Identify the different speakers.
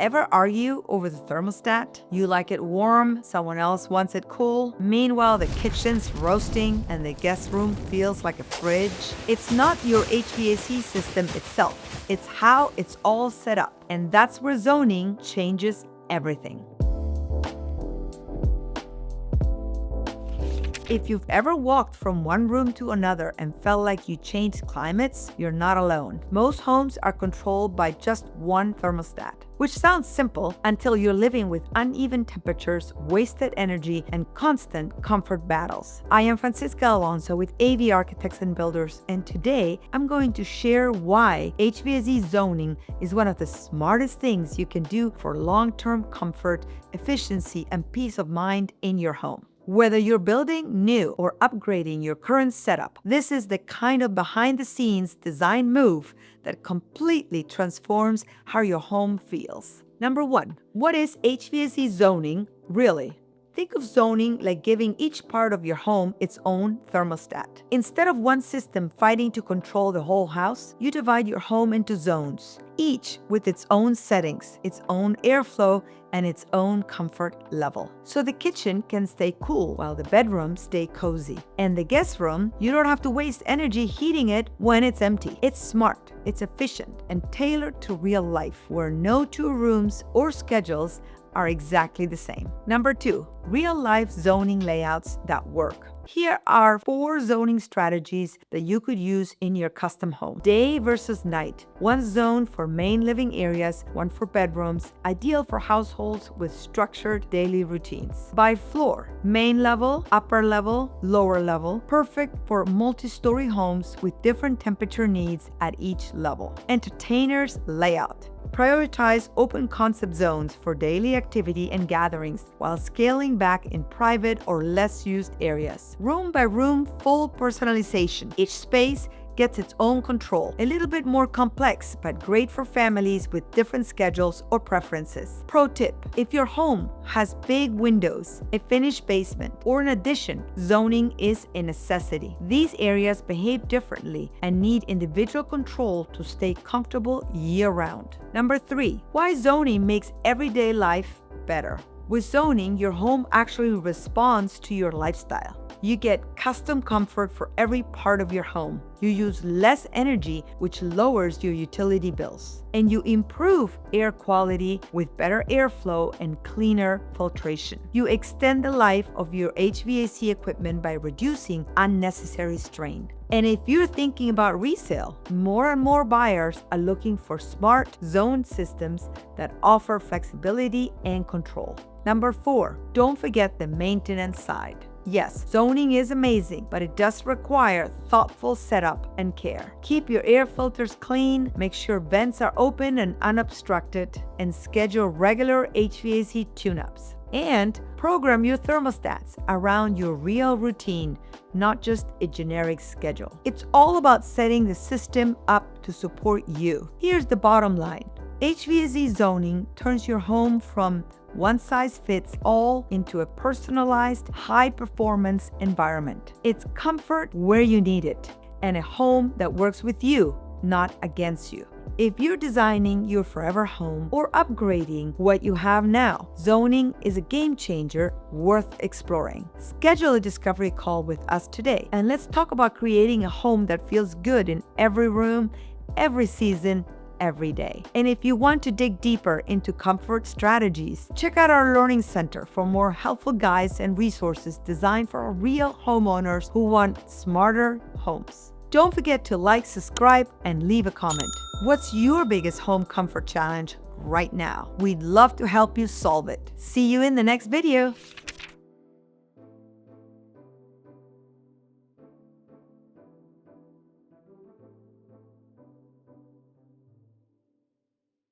Speaker 1: Ever argue over the thermostat? You like it warm, someone else wants it cool. Meanwhile, the kitchen's roasting and the guest room feels like a fridge. It's not your HVAC system itself. It's how it's all set up. And that's where zoning changes everything. If you've ever walked from one room to another and felt like you changed climates, you're not alone. Most homes are controlled by just one thermostat, which sounds simple until you're living with uneven temperatures, wasted energy, and constant comfort battles. I am Francisca Alonso with AV Architects and Builders, and today I'm going to share why HVAC zoning is one of the smartest things you can do for long-term comfort, efficiency, and peace of mind in your home. Whether you're building new or upgrading your current setup, this is the kind of behind-the-scenes design move that completely transforms how your home feels. Number 1, what is HVAC zoning really? Think of zoning like giving each part of your home its own thermostat. Instead of one system fighting to control the whole house, you divide your home into zones, each with its own settings, its own airflow, and its own comfort level. So the kitchen can stay cool while the bedrooms stay cozy. And the guest room, you don't have to waste energy heating it when it's empty. It's smart, it's efficient, and tailored to real life, where no two rooms or schedules are exactly the same. Number 2, real-life zoning layouts that work. Here are 4 zoning strategies that you could use in your custom home. Day versus night. One zone for main living areas, one for bedrooms, ideal for households with structured daily routines. By floor, main level, upper level, lower level, perfect for multi-story homes with different temperature needs at each level. Entertainers layout. Prioritize open concept zones for daily activity and gatherings while scaling back in private or less used areas. Room by room, full personalization. Each space gets its own control. A little bit more complex, but great for families with different schedules or preferences. Pro tip: if your home has big windows, a finished basement, or an addition, zoning is a necessity. These areas behave differently and need individual control to stay comfortable year-round. Number 3, why zoning makes everyday life better. With zoning, your home actually responds to your lifestyle. You get custom comfort for every part of your home. You use less energy, which lowers your utility bills. And you improve air quality with better airflow and cleaner filtration. You extend the life of your HVAC equipment by reducing unnecessary strain. And if you're thinking about resale, more and more buyers are looking for smart zone systems that offer flexibility and control. Number 4, don't forget the maintenance side. Yes, zoning is amazing, but it does require thoughtful setup and care. Keep your air filters clean, make sure vents are open and unobstructed, and schedule regular HVAC tune-ups. And program your thermostats around your real routine, not just a generic schedule. It's all about setting the system up to support you. Here's the bottom line. HVAC zoning turns your home from one-size-fits-all into a personalized, high-performance environment. It's comfort where you need it, and a home that works with you, not against you. If you're designing your forever home or upgrading what you have now, zoning is a game changer worth exploring. Schedule a discovery call with us today, and let's talk about creating a home that feels good in every room, every season, every day. And if you want to dig deeper into comfort strategies, check out our Learning Center for more helpful guides and resources designed for real homeowners who want smarter homes. Don't forget to like, subscribe, and leave a comment. What's your biggest home comfort challenge right now? We'd love to help you solve it. See you in the next video.